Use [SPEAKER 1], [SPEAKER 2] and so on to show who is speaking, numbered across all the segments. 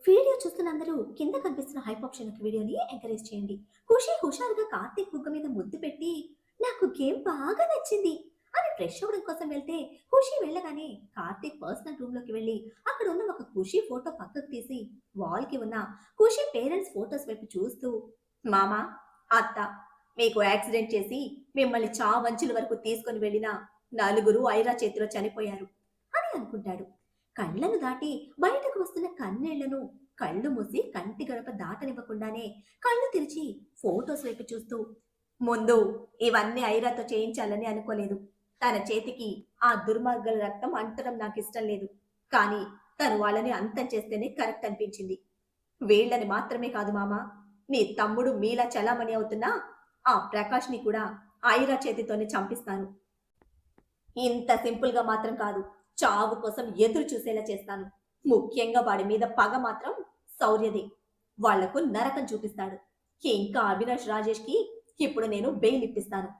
[SPEAKER 1] Video చూస్తున్న అందరూ కింద కనిపిస్తున్న హైప్ ఆప్షన్ యొక్క వీడియోని ఎంకరేజ్ చేయండి. ఖుషి హుషారుగా కార్తీక్ బుగ్గ మీద ముద్దు పెట్టి నాకు గేమ్ బాగా నచ్చింది అని ఫ్రెష్ అవ్వడం కోసం వెళ్తే ఖుషి వెళ్ళగానే కార్తీక్ పర్సనల్ రూమ్ లోకి వెళ్ళి అక్కడ ఉన్న ఒక ఖుషి ఫోటో పక్కకు తీసి వాల్ కి ఉన్న ఖుషి పేరెంట్స్ ఫోటోస్ వైపు చూస్తూ మామ, అత్త, మీకు యాక్సిడెంట్ చేసి మిమ్మల్ని చావంచుల వరకు తీసుకొని వెళ్ళిన నలుగురు ఐరా చేతిలో చనిపోయారు అని అనుకుంటాడు. కళ్ళను దాటి బయటకు వస్తున్న కన్నీళ్లను కళ్ళు మూసి కంటి గడప దాటనివ్వకుండానే కళ్ళు తెరిచి ఫోటోస్ వైపు చూస్తూ ముందు ఇవన్నీ ఐరాతో చేయించాలని అనుకోలేదు. తన చేతికి ఆ దుర్మార్గుల రక్తం అంటడం నాకు ఇష్టం లేదు. కానీ తను వాళ్ళని అంతం చేస్తేనే కరెక్ట్ అనిపించింది. వీళ్ళని మాత్రమే కాదు మామ, నీ తమ్ముడు మీలా చలామణి అవుతున్నా ఆ ప్రకాష్ ని కూడా ఐరా చేతితోనే చంపిస్తాను. ఇంత సింపుల్ గా మాత్రం కాదు, చావు కోసం ఎదురు చూసేలా చేస్తాను. ముఖ్యంగా వాడి మీద పగ మాత్రం శౌర్యదే. వాళ్లకు నరకం చూపిస్తాడు. ఇంకా అవినాష్ రాజేష్ కి ఇప్పుడు నేను బెయిల్ ఇప్పిస్తాను.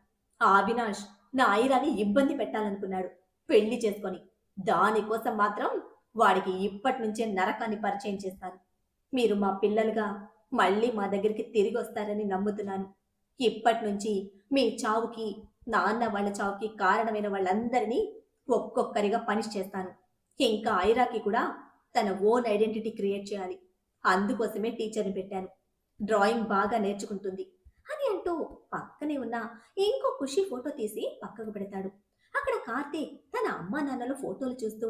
[SPEAKER 1] ఆ అవినాష్ నా ఐరాని ఇబ్బంది పెట్టాలనుకున్నాడు పెళ్లి చేసుకొని. దానికోసం మాత్రం వాడికి ఇప్పటి నుంచే నరకాన్ని పరిచయం చేస్తాను. మీరు మా పిల్లలుగా మళ్ళీ మా దగ్గరికి తిరిగి వస్తారని నమ్ముతున్నాను. ఇప్పటి నుంచి మీ చావుకి, నాన్న వాళ్ళ చావుకి కారణమైన వాళ్ళందరినీ ఒక్కొక్కరిగా పనిష్ చేస్తాను. ఇంకా ఐరాకి కూడా తన ఓన్ ఐడెంటిటీ క్రియేట్ చేయాలి. అందుకోసమే టీచర్ని పెట్టాను. డ్రాయింగ్ బాగా నేర్చుకుంటుంది అని అంటూ పక్కనే ఉన్న ఇంకో ఖుషి ఫోటో తీసి పక్కకు పెడతాడు. అక్కడ కార్తీక్ తన అమ్మా నాన్నల ఫోటోలు చూస్తూ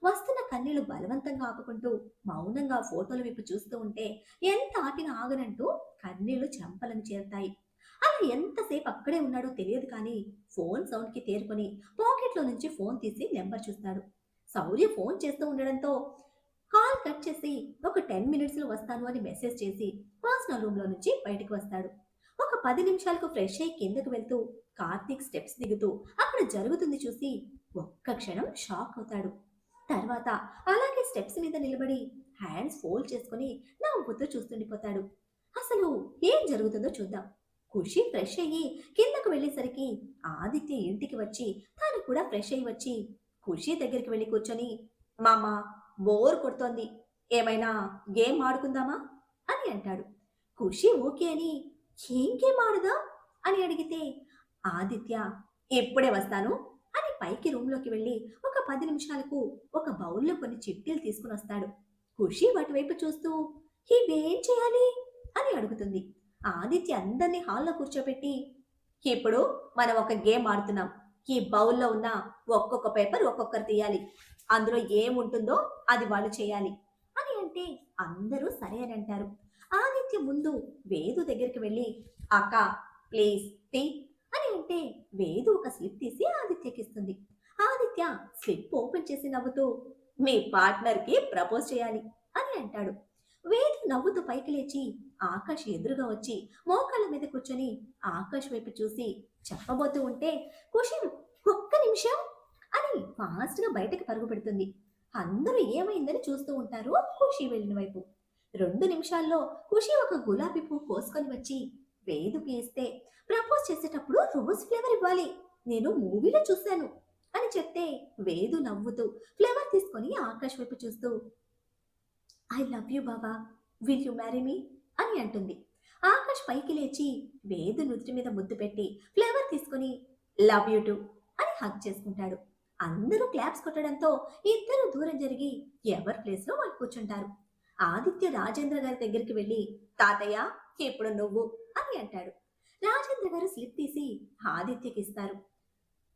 [SPEAKER 1] వస్తున్న కన్నీళ్లు బలవంతంగా ఆపుకుంటూ మౌనంగా ఫోటోల వైపు చూస్తూ ఉంటే ఎంత ఆపినా ఆగనంటూ కన్నీళ్లు చెంపలను చేరుతాయి. అలా ఎంతసేపు అక్కడే ఉన్నాడో తెలియదు కానీ ఫోన్ సౌండ్ కి తేరుకొని పాకెట్ లో నుంచి ఫోన్ తీసి నెంబర్ చూస్తాడు. శౌర్య ఫోన్ చేస్తూ ఉండడంతో కాల్ కట్ చేసి ఒక 10 మినిట్స్ లో వస్తాను అని మెసేజ్ చేసి పర్సనల్ రూమ్ లో నుంచి బయటకు వస్తాడు. ఒక 10 నిమిషాలకు ఫ్రెష్ అయి కిందకు వెళ్తూ కార్తీక్ స్టెప్స్ దిగుతూ అక్కడ జరుగుతుంది చూసి ఒక్క క్షణం షాక్ అవుతాడు. తర్వాత అలాగే స్టెప్స్ మీద నిలబడి హ్యాండ్స్ ఫోల్డ్ చేసుకుని నవ్వుతూ చూస్తుండిపోతాడు. అసలు ఏం జరుగుతుందో చూద్దాం. ఖుషి ఫ్రెష్ అయ్యి కిందకు వెళ్ళేసరికి ఆదిత్య ఇంటికి వచ్చి తాను కూడా ఫ్రెష్ అయ్యి వచ్చి ఖుషి దగ్గరికి వెళ్ళి కూర్చొని మామ, బోర్ కొడుతోంది, ఏమైనా గేమ్ ఆడుకుందామా అని అంటాడు. ఖుషి ఓకే అని ఏం గేమ్ ఆడుదాం అని అడిగితే ఆదిత్య ఎప్పుడే వస్తాను అని పైకి రూమ్లోకి వెళ్ళి ఒక 10 నిమిషాలకు ఒక బౌల్లో కొన్ని చిట్టీలు తీసుకుని వస్తాడు. ఖుషి వాటి వైపు చూస్తూ ఇవేం చేయాలి అని అడుగుతుంది. ఆదిత్య అందరినీ హాల్లో కూర్చోబెట్టి ఇప్పుడు మనం ఒక గేమ్ ఆడుతున్నాం. ఈ బౌల్లో ఉన్న ఒక్కొక్క పేపర్ ఒక్కొక్కరు తీయాలి. అందులో ఏముంటుందో అది వాళ్ళు చేయాలి అని అంటే అందరూ సరే అని అంటారు. ఆదిత్య ముందు వేదు దగ్గరికి వెళ్ళి అక్క ప్లీజ్ టీ అని అంటే వేదు ఒక స్లిప్ తీసి ఆదిత్యకి ఇస్తుంది. ఆదిత్య స్లిప్ ఓపెన్ చేసి నవ్వుతూ మీ పార్ట్నర్ కి ప్రపోజ్ చేయాలి అని అంటాడు. వేదు నవ్వుతూ పైకి లేచి ఆకాష్ ఎదురుగా వచ్చి మోకాళ్ళ మీద కూర్చొని ఆకాష్ వైపు చూసి చెప్పబోతూ ఉంటే ఖుషి ఒక్క నిమిషం అని ఫాస్ట్ గా బయటకు పరుగు పెడుతుంది. అందరూ ఏమైందని చూస్తూ ఉంటారు ఖుషి వెళ్ళిన వైపు. 2 నిమిషాల్లో ఖుషి ఒక గులాబీ పువ్వు కోసుకొని వచ్చి వేదుకి ఇస్తే ప్రపోజ్ చేసేటప్పుడు రోజ్ ఫ్లేవర్ ఇవ్వాలి, నేను మూవీలో చూశాను అని చెప్తే వేదు నవ్వుతూ ఫ్లేవర్ తీసుకొని ఆకాష్ వైపు చూస్తూ I love you Baba, will you marry me అని అంటుంది. ఆకాష్ పైకి లేచి వేదు నుదుటి మీద ముద్దు పెట్టి ఫ్లేవర్ తీసుకుని లవ్ యూ టు అని హగ్ చేసుకుంటాడు. అందరూ క్లాప్స్ కొట్టడంతో ఇద్దరు దూరం జరిగి ఎవరి ప్లేస్ లో వాళ్ళు కూర్చుంటారు. ఆదిత్య రాజేంద్ర గారి దగ్గరికి వెళ్ళి తాతయ్య ఇప్పుడు నువ్వు అని అంటాడు. రాజేంద్ర గారు స్లిప్ తీసి ఆదిత్యకి ఇస్తారు.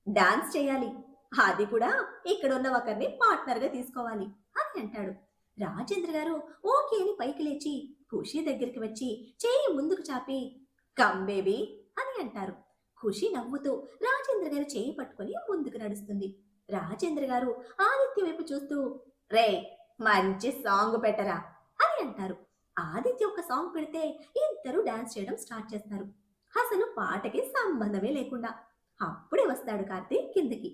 [SPEAKER 1] డాన్స్ చేయాలి, అది కూడా ఇక్కడ ఉన్న ఒకరిని పార్ట్నర్ గా తీసుకోవాలి అని అంటాడు. రాజేంద్ర గారు ఓకే అని పైకి లేచి ఖుషి దగ్గరికి వచ్చి చేయి ముందుకు చాపి కమ్ బేబీ అని అంటారు. ఖుషి నవ్వుతూ రాజేంద్ర గారు చేయి పట్టుకుని ముందుకు నడుస్తుంది. రాజేంద్ర గారు ఆదిత్య వైపు చూస్తూ రే మంచి సాంగ్ పెట్టరా అని అంటారు. ఆదిత్య ఒక సాంగ్ పెడితే ఇద్దరు డాన్స్ చేయడం స్టార్ట్ చేస్తారు. అసలు పాటకి సంబంధమే లేకుండా. అప్పుడే వస్తాడు కార్తీక్ కిందకి.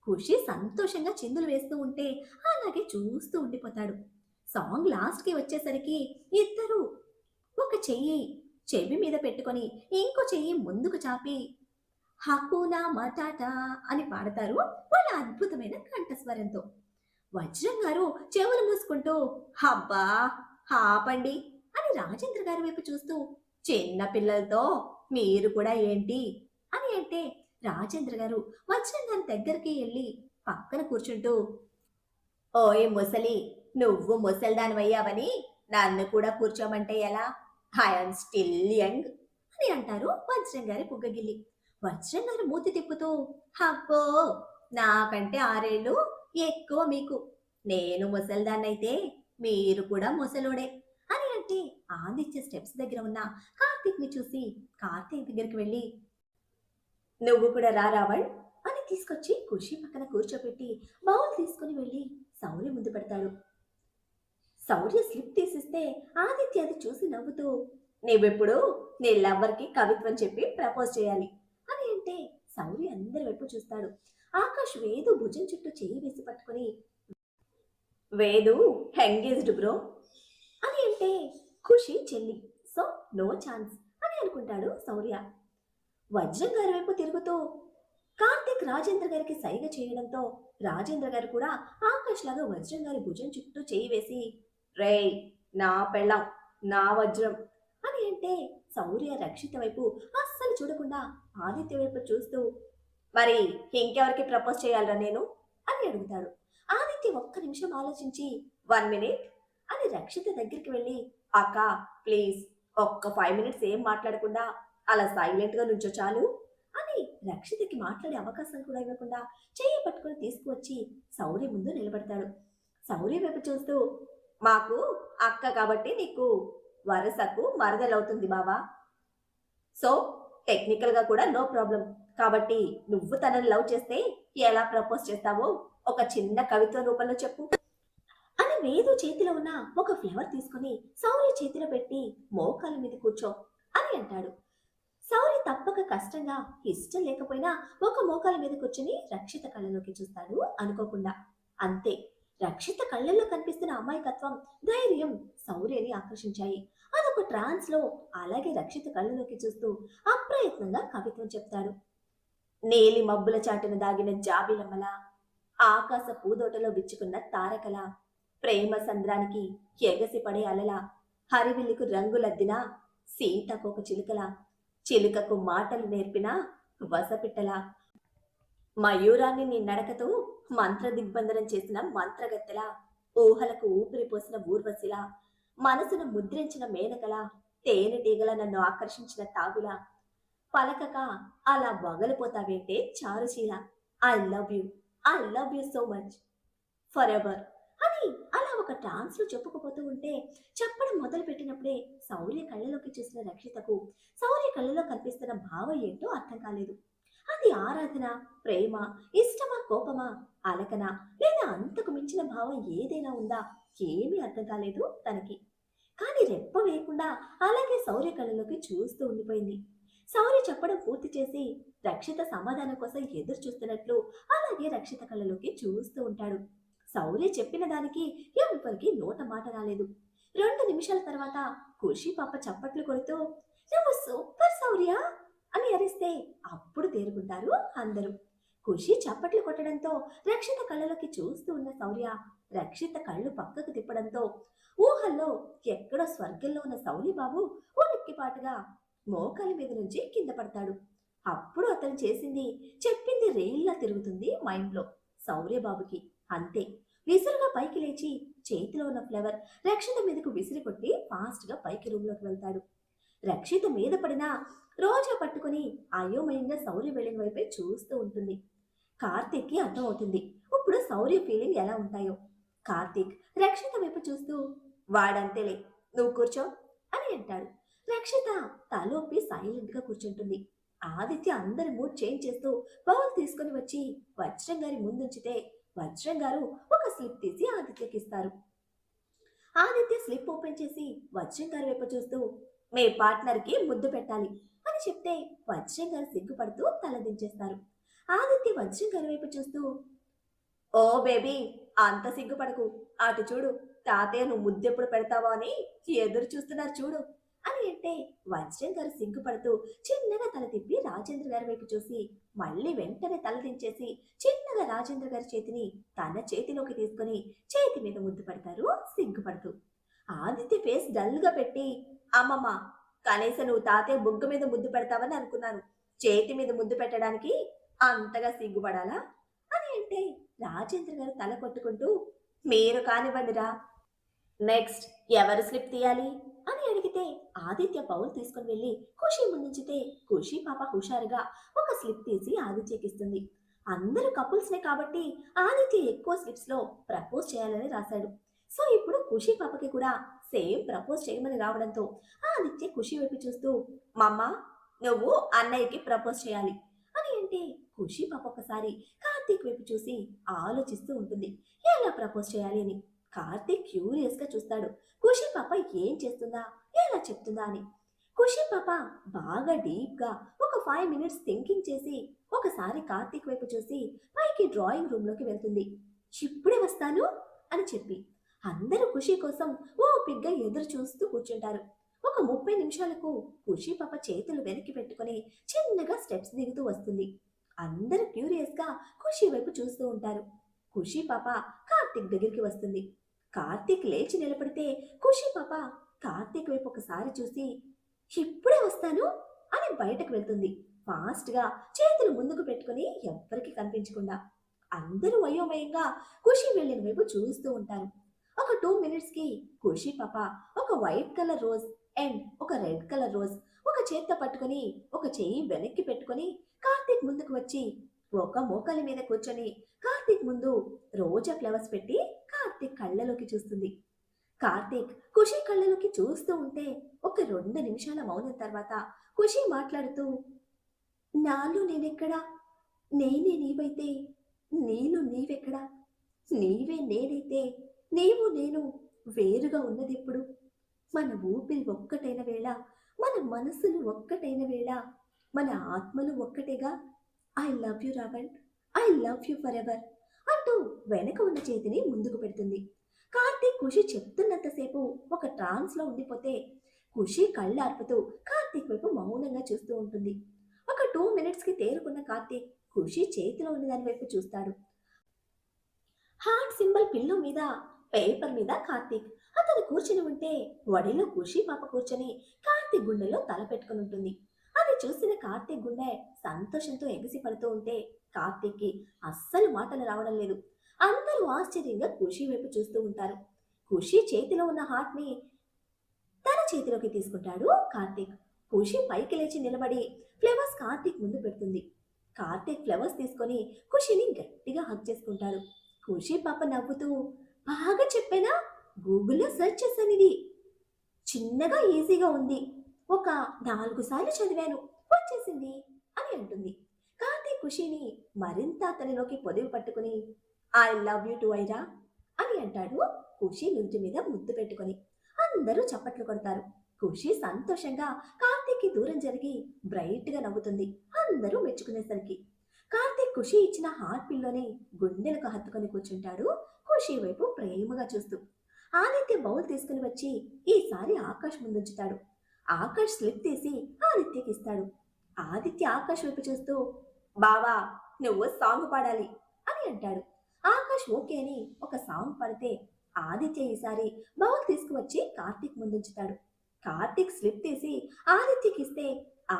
[SPEAKER 1] ఖుషి సంతోషంగా చిందులు వేస్తూ ఉంటే అలాగే చూస్తూ ఉండిపోతాడు. సాంగ్ లాస్ట్ కి వచ్చేసరికి ఇద్దరు ఒక చెయ్యి చెవి మీద పెట్టుకొని ఇంకో చెయ్యి ముందుకు చాపి హకునా మటాటా అని పాడతారు వాళ్ళ అద్భుతమైన కంఠస్వరంతో. వజ్రం గారు చెవులు మూసుకుంటూ అబ్బా ఆపండి అని రాజేంద్ర గారి వైపు చూస్తూ, చిన్న పిల్లలతో మీరు కూడా ఏంటి అని అంటే, రాజేంద్ర గారు వజ్రం గారి దగ్గరికి వెళ్ళి పక్కన కూర్చుంటూ, ఓయ్ ముసలి, నువ్వు ముసల్దానివయ్యావని నన్ను కూడా కూర్చోమంటే ఎలా? ఐఎమ్ స్టిల్ యంగ్ అని అంటారు వజ్రం గారి బుగ్గగిల్లి. వజ్రం గారు మూతి తిప్పుతూ, అబ్బో, నాకంటే 6 ఏళ్ళు ఎక్కువ మీకు. నేను ముసల్దాన్నైతే మీరు కూడా ముసలోడే అని అంటే, ఆదిత్య స్టెప్స్ దగ్గర ఉన్న కార్తీక్ ని చూసి కార్తీక్ దగ్గరికి వెళ్ళి, నువ్వు కూడా రా రావణ్ అని తీసుకొచ్చి ఖుషి పక్కన కూర్చోపెట్టి బౌల్ తీసుకుని వెళ్ళి శౌర్య ముందు పెడతాడు. శౌర్య స్లిప్ తీసిస్తే ఆదిత్య అది చూసి నవ్వుతూ, నీవెప్పుడు నీ లవ్వర్కి కవిత్వం చెప్పి ప్రపోజ్ చేయాలి అని అంటే, శౌర్య అందరి వైపు చూస్తాడు. ఆకాష్ వేదు భుజం చుట్టూ చెయ్యి వేసి పట్టుకుని, వేదు ఎంగేజ్డ్ బ్రో అని అంటే, ఖుషి చెల్లి, సో నో ఛాన్స్ అని అనుకుంటాడు శౌర్య. వజ్రం గారి వైపు తిరుగుతూ కార్తీక్ రాజేంద్ర గారికి సైగ చేయడంతో రాజేంద్ర గారు కూడా ఆకాష్ లాగా వజ్రం గారి భుజం చుట్టూ చేయి వేసి, రేయ్, నా పెళ్ళం, నా వజ్రం అని అంటే, శౌర్య రక్షిత వైపు అస్సలు చూడకుండా ఆదిత్య వైపు చూస్తూ, మరి ఇంకెవరికి ప్రపోజ్ చేయాలరా నేను అని అడుగుతాడు. ఆదిత్య ఒక్క నిమిషం ఆలోచించి, 1 మినిట్ అని రక్షిత దగ్గరికి వెళ్ళి, అక్క ప్లీజ్ ఒక్క 5 మినిట్స్ ఏం మాట్లాడకుండా అలా సైలెంట్ గా నుంచో చాలు అని రక్షితకి మాట్లాడే అవకాశం కూడా ఇవ్వకుండా చెయ్యి పట్టుకుని తీసుకువచ్చి శౌర్య ముందు నిలబడతాడు. శౌర్య వైపు చూస్తూ, మాకు అక్క కాబట్టి నీకు వరసకు మరదలవుతుంది బావా, సో టెక్నికల్ గా కూడా నో ప్రాబ్లం. కాబట్టి నువ్వు తనని లవ్ చేస్తే ఎలా ప్రపోజ్ చేస్తావో ఒక చిన్న కవిత్వ రూపంలో చెప్పు అని వేదు చేతిలో ఉన్న ఒక ఫ్లవర్ తీసుకుని శౌర్య చేతిలో పెట్టి, మోకాల మీద కూర్చో అని అంటాడు. శౌర్య తప్పక కష్టంగా ఇష్టం లేకపోయినా ఒక మోకాల మీద కూర్చుని రక్షిత కళ్ళలోకి చూస్తాడు అనుకోకుండా. అంతే, రక్షిత కళ్ళల్లో కనిపిస్తున్న అమాయకత్వం, ధైర్యం శౌర్యని ఆకర్షించాయి. అదొక ట్రాన్స్ లో అలాగే రక్షిత కళ్ళలోకి చూస్తూ అప్రయత్నంగా కవిత్వం చెప్తాడు. నీలి మబ్బుల చాటున దాగిన జాబిలమ్మల, ఆకాశ పూదోటలో విచ్చుకున్న తారకల, ప్రేమ సంద్రానికి ఎగసి పడే అలల, హరివిల్లుకు రంగులద్దిన సీతకొక చిలుకల, చిలుకకు మాటలు నేర్పిన వసపిట్టల, మయూరాన్ని నీ నడకతో మంత్ర దిగ్బంధనం చేసిన మంత్రగత్తెల, ఊహలకు ఊపిరి పోసిన ఊర్వశిల, మనసును ముద్రించిన మేనకల, తేనెటీగల నన్ను ఆకర్షించిన తాగుల, పలకక అలా వగలిపోతావేంటే Charusheela, I love you so much forever అని అలా ఒక ట్రాన్స్ లో చెప్పుకుపోతూ ఉంటే, చెప్పడం మొదలు పెట్టినప్పుడే శౌర్య కళ్ళలోకి చూసిన రక్షితకు శౌర్య కళ్ళలో కనిపిస్తున్న భావం ఏంటో అర్థం కాలేదు. అది ఆరాధన, ప్రేమ, ఇష్టమా, కోపమా, అలకన, లేదా అంతకు మించిన భావం ఏదైనా ఉందా, ఏమీ అర్థం కాలేదు తనకి. కానీ రెప్ప వేయకుండా అలాగే శౌర్య కళ్ళలోకి చూస్తూ ఉండిపోయింది. శౌర్య చెప్పడం పూర్తి చేసి రక్షిత సమాధానం కోసం ఎదురు చూస్తున్నట్లు అలాగే రక్షిత కళ్ళలోకి చూస్తూ ఉంటాడు. శౌర్య చెప్పిన దానికి ఎవరికి నోట మాట రాలేదు. 2 నిమిషాల తర్వాత ఖుషి పాప చప్పట్లు కొడుతూ, నువ్వు సూపర్ శౌర్య అని అరిస్తే అప్పుడు తేరుకుంటారు అందరూ. ఖుషి చప్పట్లు కొట్టడంతో రక్షిత కళ్ళలోకి చూస్తూ ఉన్న శౌర్య రక్షిత కళ్ళు పక్కకు తిప్పడంతో ఊహల్లో ఎక్కడో స్వర్గంలో ఉన్న శౌర్య బాబు ఉలిక్కిపాటుగా మోకాలి మీద నుంచి కింద పడతాడు. అప్పుడు అతను చేసింది చెప్పింది రేయిల్లా తిరుగుతుంది మైండ్లో శౌర్యబాబుకి. అంతే, విసురుగా పైకి లేచి చేతిలో ఉన్న ఫ్లవర్ రక్షిత మీదకు విసిరి కొట్టి ఫాస్ట్ గా పైకి రూమ్లోకి వెళ్తాడు. రక్షిత మీద పడిన రోజా పట్టుకుని అయోమయంగా శౌర్య వెళ్ళిన వైపే చూస్తూ ఉంటుంది. కార్తీక్ కి అర్థమవుతుంది ఇప్పుడు శౌర్య ఫీలింగ్ ఎలా ఉంటాయో. కార్తీక్ రక్షిత వైపు చూస్తూ, వాడంతేలే, నువ్వు కూర్చో అని అంటాడు. రక్షిత తలోపి సైలెంట్ గా కూర్చుంటుంది. ఆదిత్య అందరి మూడ్ చేంజ్ చేస్తూ బౌల్ తీసుకుని వచ్చి వజ్రం గారి ముందుంచితే వజ్రం గారు ఒక స్లిప్ తీసి ఆదిత్యకి ఇస్తారు. ఆదిత్య స్లిప్ ఓపెన్ చేసి వజ్రం గారి వైపు చూస్తూ, మీ పార్ట్నర్ కి ముద్దు పెట్టాలి అని చెప్తే వజ్రం గారు సిగ్గుపడుతూ తలదించేస్తారు. ఆదిత్య వజ్రం గారి వైపు చూస్తూ, ఓ బేబీ, అంత సిగ్గుపడకు, అటు చూడు, తాతయ్య నువ్వు ముద్దెప్పుడు పెడతావో అని ఎదురు చూస్తున్నారు చూడు అని అంటే వజ్రం గారు సిగ్గుపడుతూ చిన్నగా తల తిప్పి రాజేంద్ర గారి వైపు చూసి మళ్ళీ వెంటనే తల దించేసి చిన్నగా రాజేంద్ర గారి చేతిని తన చేతిలోకి తీసుకుని చేతి మీద ముద్దు పెడతారు సిగ్గుపడుతూ. ఆదిత్య ఫేస్ డల్ గా పెట్టి, అమ్మమ్మ, కనీసం నువ్వు తాతయ్య బుగ్గ మీద ముద్దు పెడతావని అనుకున్నాను. చేతి మీద ముద్దు పెట్టడానికి అంతగా సిగ్గుపడాలా అని అంటే, రాజేంద్ర గారు తల కొట్టుకుంటూ, మీరు కానివ్వండిరా, నెక్స్ట్ ఎవరు స్లిప్ తీయాలి అని అడిగితే, ఆదిత్య బౌల్ తీసుకుని వెళ్ళి ఖుషి ముందుంచితే, ఖుషి పాప హుషారుగా ఒక స్లిప్ తీసి ఆదిత్యకిస్తుంది. అందరూ కపుల్స్నే కాబట్టి ఆదిత్య ఎక్కువ స్లిప్స్ లో ప్రపోజ్ చేయాలని రాశాడు. సో ఇప్పుడు ఖుషి పాపకి కూడా సేమ్ ప్రపోజ్ చేయమని రావడంతో ఆదిత్య ఖుషి వైపు చూస్తూ, మమ్మ, నువ్వు అన్నయ్యకి ప్రపోజ్ చేయాలి అని అంటే, ఖుషి పాప ఒకసారి కార్తీక్ వైపు చూసి ఆలోచిస్తూ ఉంటుంది ఎలా ప్రపోజ్ చేయాలి అని. కార్తీక్ క్యూరియస్ గా చూస్తాడు ఖుషి పాప ఏం చేస్తుందా, ఎలా చెప్తుందా అని. ఖుషి పాప బాగా డీప్ గా ఒక 5 మినిట్స్ థింకింగ్ చేసి ఒకసారి కార్తీక్ వైపు చూసి పైకి డ్రాయింగ్ రూమ్ లోకి వెళ్తుంది. ఇప్పుడే వస్తాను అని చెప్పి అందరూ ఖుషి కోసం ఓపిగ్గా ఎదురు చూస్తూ కూర్చుంటారు. ఒక 30 నిమిషాలకు ఖుషి పాప చేతులు వెనక్కి పెట్టుకుని చిన్నగా స్టెప్స్ దిగుతూ వస్తుంది. అందరూ క్యూరియస్ గా ఖుషి వైపు చూస్తూ ఉంటారు. ఖుషి పాప కార్తీక్ దగ్గరికి వస్తుంది. కార్తీక్ లేచి నిలబడితే ఖుషి పాప కార్తీక్ వైపు ఒకసారి చూసి, ఇప్పుడే వస్తాను అని బయటకు వెళ్తుంది. ఫాస్ట్ గా చేతులు ముందుకు పెట్టుకుని ఎవ్వరికి కనిపించకుండా. అందరూ అయోమయంగా ఖుషి వెళ్ళిన వైపు చూస్తూ ఉంటారు. ఒక 2 మినిట్స్ కి ఖుషి పాప ఒక వైట్ కలర్ రోజ్ అండ్ ఒక రెడ్ కలర్ రోజ్ ఒక చేత్తో పట్టుకుని ఒక చెయ్యి వెనక్కి పెట్టుకుని కార్తీక్ ముందుకు వచ్చి ఒక మోకాలి మీద కూర్చొని కార్తీక్ ముందు రోజా ఫ్లవర్స్ పెట్టి కార్తీక్ కళ్ళలోకి చూస్తుంది. కార్తీక్ ఖుషి కళ్ళలోకి చూస్తూ ఉంటే ఒక 2 నిమిషాల మౌనం తర్వాత ఖుషి మాట్లాడుతూ, నాలో నేనెక్కడా, నేనే నీవైతే నేను నీవెక్కడా, నీవే నేనైతే నీవు నేను వేరుగా ఉన్నదెప్పుడు, మన ఊపిరి ఒక్కటైన వేళ, మన మనసులు ఒక్కటైన వేళ, మన ఆత్మలు ఒక్కటేగా, I love you Ravan, I love you forever అంటూ వెనక ఉన్న చేతిని ముందుకు పెడుతుంది. కార్తీక్ ఖుషి చెప్తున్నంతసేపు ఒక ట్రాన్స్ లో ఉండిపోతే ఖుషి కళ్ళార్పుతూ కార్తీక్ వైపు మౌనంగా చూస్తూ ఉంటుంది. ఒక 2 మినిట్స్ కి తేరుకున్న కార్తీక్ ఖుషి చేతిలో ఉన్న దాని వైపు చూస్తాడు. హార్ట్ సింబల్ పిల్లో మీద పేపర్ మీద కార్తీక్ అతను కూర్చుని ఉంటే వడిలో ఖుషి పాప కూర్చొని కార్తీక్ గుండెలో తల పెట్టుకుని ఉంటుంది. అది చూసిన కార్తీక్ గుండె సంతోషంతో ఎగిసి పడుతూ ఉంటే కార్తీక్కి అస్సలు మాటలు రావడం లేదు. అందరూ ఆశ్చర్యంగా ఖుషి వైపు చూస్తూ ఉంటారు. ఖుషి చేతిలో ఉన్న హార్ట్ ని తన చేతిలోకి తీసుకుంటాడు కార్తీక్. ఖుషి పైకి లేచి నిలబడి ఫ్లవర్స్ కార్తీక్ ముందు పెడుతుంది. కార్తీక్ ఫ్లవర్స్ తీసుకొని ఖుషిని గట్టిగా హగ్ చేసుకుంటాడు. ఖుషి పాప నవ్వుతూ, బాగా చెప్పేనా, గూగుల్లో సెర్చ్ చేశాను, ఇది చిన్నగా ఈజీగా ఉంది, ఒక 4 సార్లు చదివాను, వచ్చేసింది అని అంటుంది. కార్తీక్ ఖుషిని మరింత అతనిలోకి పొదివి పట్టుకుని, I love you to Aira అని అంటాడు ఖుషి నుదుటి మీద ముద్దు పెట్టుకొని. అందరూ చప్పట్లు కొడతారు. ఖుషి సంతోషంగా కార్తీక్ కి దూరం జరిగి బ్రైట్ గా నవ్వుతుంది అందరూ మెచ్చుకునేసరికి. కార్తీక్ ఖుషి ఇచ్చిన హార్ట్ పిల్లోని గుండెలకు హత్తుకొని కూర్చుంటాడు ఖుషి వైపు ప్రేమగా చూస్తూ. ఆదిత్య బౌల్ తీసుకుని వచ్చి ఈసారి ఆకాష్ ముందుంచుతాడు. ఆకాష్ స్లిప్ తీసి ఆదిత్యకి ఇస్తాడు. ఆదిత్య ఆకాష్ వైపు చూస్తూ, బావా, నువ్వు సాంగ్ పాడాలి అని అంటాడు. ఆకాష్ ఓకే అని ఒక సాంగ్ పాడితే ఆదిత్య ఈసారి బౌల్ తీసుకువచ్చి కార్తీక్ ముందుంచుతాడు. కార్తీక్ స్లిప్ తీసి ఆదిత్యకి ఇస్తే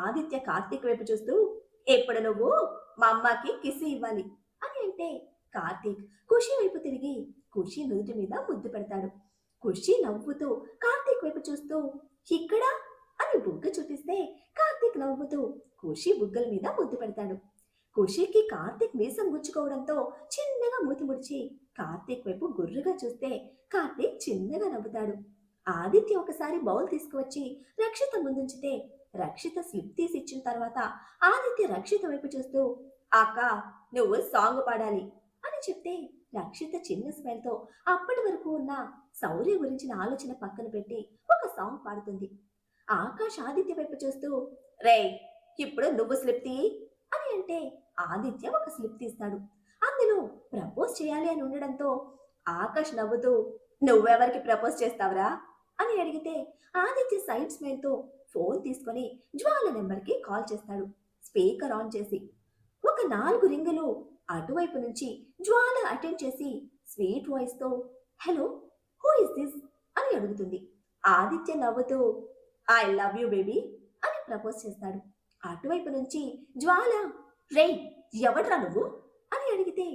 [SPEAKER 1] ఆదిత్య కార్తీక్ వైపు చూస్తూ, ఇప్పుడు నువ్వు మా అమ్మకి కిస్ ఇవ్వాలి అని అంటే కార్తీక్ ఖుషి వైపు తిరిగి ఖుషి నుదుటి మీద ముద్దు పెడతాడు. ఖుషి నవ్వుతూ కార్తీక్ వైపు చూస్తూ, ఇక్కడ అని బుగ్గ చూపిస్తే కార్తీక్ నవ్వుతూ ఖుషి బుగ్గల మీద ముద్దు పెడతాడు. ఖుషికి కార్తీక్ మీసం గుచ్చుకోవడంతో చిన్నగా మూతి ముడిచి కార్తీక్ వైపు గుర్రుగా చూస్తే కార్తీక్ చిన్నగా నవ్వుతాడు. ఆదిత్య ఒకసారి బౌల్ తీసుకువచ్చి రక్షిత ముందుంచితే రక్షిత స్లిప్ తీసి ఇచ్చిన తర్వాత ఆదిత్య రక్షిత వైపు చూస్తూ, అక్క, నువ్వు సాంగ్ పాడాలి అని చెప్తే రక్షిత చిన్న స్మైల్ తో అప్పటి వరకు ఉన్న శౌర్య గురించిన ఆలోచన పక్కన పెట్టి ఒక సాంగ్ పాడుతుంది. ఆకాష్ ఆదిత్య వైపు చూస్తూ, రే, ఇప్పుడు నువ్వు స్లిప్ తీ అని అంటే ఆదిత్య ఒక స్లిప్ తీస్తాడు. అందులో ప్రపోజ్ చేయాలి అని ఉండడంతో ఆకాష్ నవ్వుతూ, నువ్వెవరికి ప్రపోజ్ చేస్తావురా అని అడిగితే ఆదిత్య సైడ్ స్మైల్ తో ఫోన్ తీసుకొని జ్వాల నెంబర్కి కాల్ చేస్తాడు స్పీకర్ ఆన్ చేసి. ఒక 4 రింగులు అటువైపు నుంచి జ్వాల అటెండ్ చేసి స్వీట్ వాయిస్ తో, హలో, హూ ఇస్ దిస్ అని అడుగుతుంది. ఆదిత్య నవ్వుతూ ఐ లవ్ యూ బేబీ అని ప్రపోజ్ చేస్తాడు. అటువైపు నుంచి జ్వాల రేయ్ ఎవడ్రా నువ్వు అని అడిగితే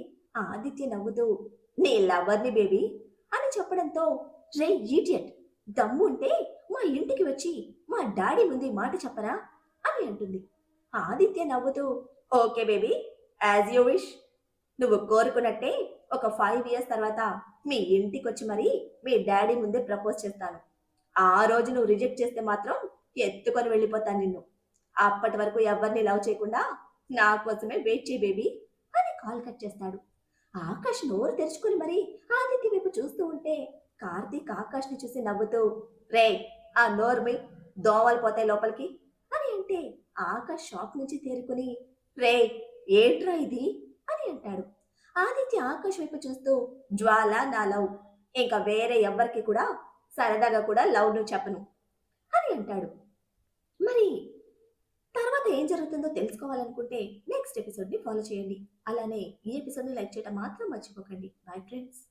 [SPEAKER 1] ఆదిత్య నవ్వుతూ నీ లవర్ని బేబీ అని చెప్పడంతో రే ఈడియట్ దమ్ముంటే మా ఇంటికి వచ్చి మా డాడీ ముందు ఈ మాట చెప్పరా అని అంటుంది. ఆదిత్య నవ్వుతూ okay baby as you wish, నువ్వు కోరుకున్నట్టే ఒక 5 years తర్వాత మీ ఇంటికి వచ్చి మరి మీ డాడీ ముందే ప్రపోజ్ చేస్తాను. ఆ రోజు నువ్వు రిజెక్ట్ చేస్తే మాత్రం ఎత్తుకొని వెళ్ళిపోతాను నిన్ను. అప్పటి వరకు ఎవరిని లవ్ చేయకుండా నా కోసమే వెయిట్ చేయి బేబీ అని కాల్ కట్ చేస్తాడు. ఆకాష్ నోరు తెరుచుకుని మరి ఆదిత్య వైపు చూస్తూ ఉంటే కార్తీక్ ఆకాష్ని చూసి నవ్వుతూ రే ఆ నోర్మి దోమలు పోతాయి లోపలికి అని అంటే ఆకాష్ షాక్ నుంచి తేరుకుని రే ఏంట్రా ఇది అని అంటాడు. ఆదిత్య ఆకాష్ వైపు చూస్తూ జ్వాల నా లవ్, ఇంకా వేరే ఎవ్వరికి కూడా సరదాగా కూడా లవ్ ను చెప్పను అని అంటాడు. మరి తర్వాత ఏం జరుగుతుందో తెలుసుకోవాలనుకుంటే నెక్స్ట్ ఎపిసోడ్ని ఫాలో చేయండి. అలానే ఈ ఎపిసోడ్ని లైక్ చేయడం మాత్రం మర్చిపోకండి. Bye friends.